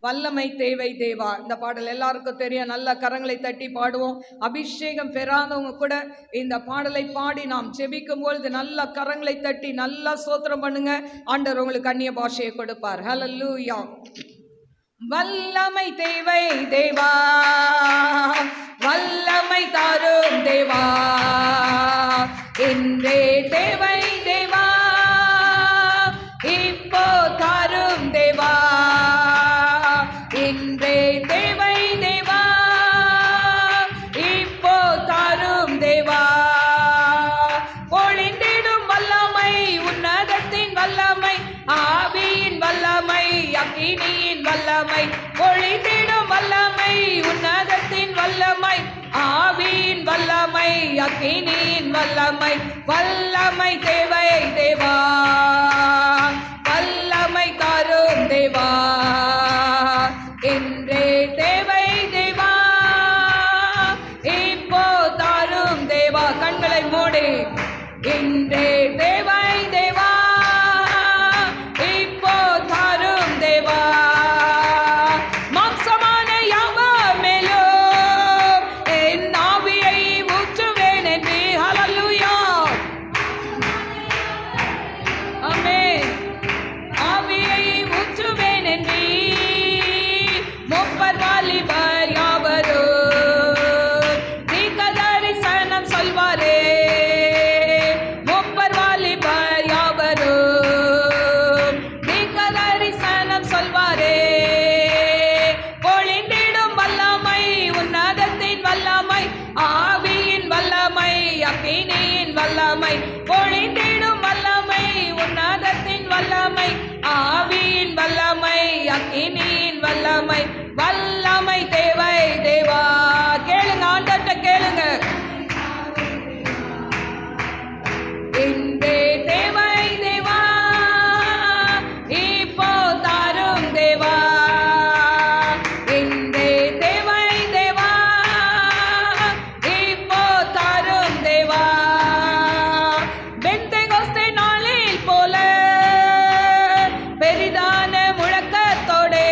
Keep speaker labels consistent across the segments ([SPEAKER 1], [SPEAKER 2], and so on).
[SPEAKER 1] வல்லமை தேவை தேவா. இந்த பாடல் எல்லாருக்கும் தெரியும், நல்ல கரங்களை தட்டி பாடுவோம். அபிஷேகம் பெறாதவங்க கூட இந்த பாடலை பாடி நாம் ஜெபிக்கும் பொழுது நல்ல கரங்களை தட்டி நல்லா ஸ்தோத்திரம் பண்ணுங்க. ஆண்டவர் உங்களுக்கு அந்நிய பாஷையை கொடுப்பார். ஹல்லேலூயா. வல்லமை தேவை தேவா, வல்லமை தாரும் தேவா, இன்றே தேவை தேவா, இப்போ தாரும் தேவா, இன்றே தேவை தேவா, இப்போ தாரும் தேவா. பொழிந்திடும் வல்லமை, உன்னதத்தின் வல்லமை, ஆவியின் வல்லமை, அக்கினியின் வல்லமை. பொழிந்திடும் வல்லமை, உன்னதத்தின் வல்லமை, ஆவியின் வல்லமை, அக்கினியின் வல்லமை. வல்லமை தேவை தேவா, வல்லமை தாரும் தேவா, இன்றே தேவை தேவா, இப்போ தாரும் தேவா. கண்களை மூடி, இன்றே தேவை தேவா, இப்போ தாரும் தேவா. மாம்சமான யாவர் மேலும் என் ஆவியை ஊற்றுவேன் என்று. ஹல்லேலூயா. ஆமென். ஆவியை ஊற்றுவேன் என்று மூப்பர் வாலிபர் யாவரும் தீர்க்கதரிசனம் சொல்வாரே. மூப்பர் வாலிபர் யாவரும் தீர்க்கதரிசனம் சொல்வாரே. பொழிந்திடும் வல்லமை, உன்னதத்தின் வல்லமை, ஆவியின் வல்லமை, அக்கினியின் வல்லமை. பொழிந்திடும் வல்லமை, உன்னதத்தின் வல்லமை, ஆவியின் வல்லமை, அக்கினியின் வல்லமை. வல்லமை தேவை தேவா. கேளுங்க, ஆண்டவர்ட்ட கேளுங்க. இன்றே தேவை தேவா, இப்போ தாரும் தேவா, இன்றே தேவை தேவா, இப்போ தாரும் தேவா. பெந்தெகோஸ்தே நாளில் போல பெரிதான முழக்கத்தோடே,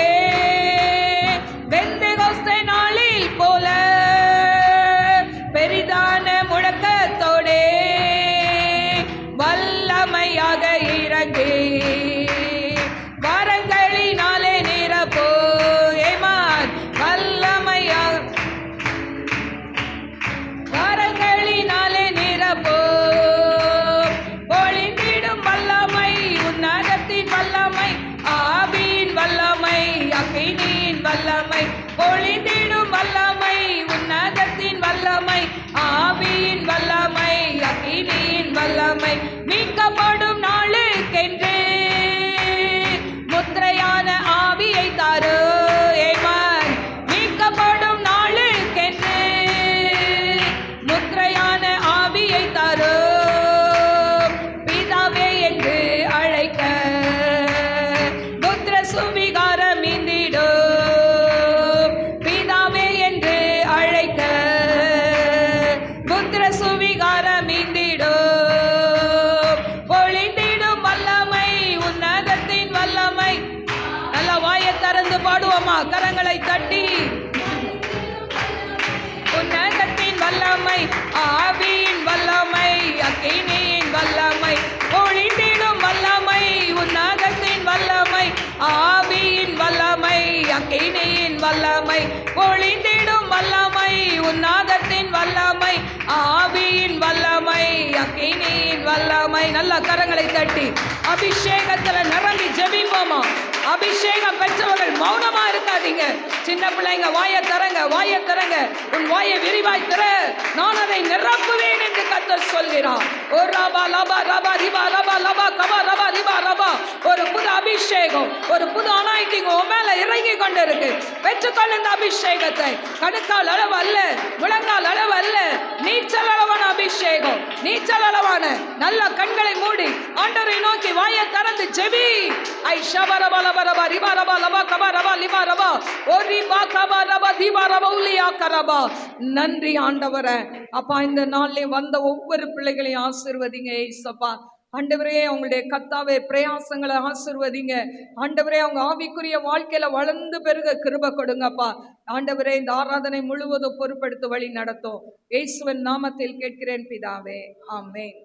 [SPEAKER 1] பெந்தெகோஸ்தே நாளில் போல பெரிதான முழக்கத்தோடே வல்லமையாக இறங்கி வரங்களினாலே நிரப்போ. ஏமான் வல்லமையாக வரங்களினாலே நிரப்போ. பொழிந்திடும் வல்லமை, உன்னதத்தின் வல்லமை, ஆவியின் வல்லமை, அக்கினியின் வல்லமை. பொழிந்திடும் வல்லமை, உன்னதத்தின் வல்லமை, ஆவியின் வல்லமை, அக்கினியின் வல்லமை. மீட்கப்படும் நாளுக்கென்று முத்திரையான ஆவியை தாரு. ஏமான். மீட்கப்படும் நாளுக்கென்று முத்திரையான ஆவியை தாரு. பிதாவே என்று அழைக்க புத்திர சுவிகாரம் மீந்திடும். பிதாவே என்று அழைக்க புத்திர சுவிகாரம் மீந்திடும். பொழிந்திடும் வல்லமை, உன்னதத்தின் வல்லமை. நல்ல வாயை திறந்து பாடுவோமா, கரங்களை தட்டி. உன்னதத்தின் வல்லமை, ஆவியின் வல்லமை, அக்கினியின் வல்லமை. பொழிந்திடும் வல்லமை, உன்னதத்தின் வல்லமை, ஆவியின் வல்லமை, அக்கினியின் வல்லமை. பொழிந்திடும் வல்லமை, உன்னதத்தின் வல்லமை, ஆவியின் வல்லமை, அக்கினியின் வல்லமை. நல்ல கரங்களை தட்டி அபிஷேகத்துல நிரம்பி ஜெபிப்போமா. அபிஷேகம் பெற்றவர்கள் மௌனமா இருக்காதீங்க. சின்ன பிள்ளைங்க வாயை தரங்க, வாயை தரங்க. உன் வாயை விரிவாய் தர, நான் அதை நிரப்புவேன் என்று கர்த்தர் சொல்கிறார். ஓ ரபா லபா ரபா ரிபா ரபா லபா கபா ரபா ரிபா ரபா. ஒரு புது அபிஷேகம், ஒரு புது அனாயிண்டிங் உன் மேல இறங்கி கொண்டு இருக்கு. பெற்றுக்கொள்ள இந்த அபிஷேகத்தை. கணுக்கால் அளவு அல்ல, முழங்கால் அளவு அல்ல, நீச்சல் அளவான அபிஷேகம். நீச்சல் அளவான. நல்ல கண்களை மூடி ஆண்டவரை நோக்கி வாயை திறந்து ஜெபி. ஐ ஷபரபா லபரபா ரிபா ரபா லபா கபா ரபா லிபா ரபா ஓ ரிபா கபா ரபா திபா ரபா உலியா கரபா. நன்றி ஆண்டவரே. அப்பா, இந்த நாளிலே வந்த ஒவ்வொரு பிள்ளைகளையும் ஆசீர்வதிங்க ஏசப்பா. ஆண்டவரே அவங்களுடைய கத்தாவே பிரயாசங்களை ஆசீர்வதிங்க. ஆண்டவரே அவங்க ஆவிக்குரிய வாழ்க்கையில வளர்ந்து பெருக கிருபை கொடுங்கப்பா. ஆண்டவரே இந்த ஆராதனை முழுவதும் பொறுப்படுத்த வழி நடத்தும். இயேசுவின் நாமத்தில் கேட்கிறேன் பிதாவே, ஆமென்.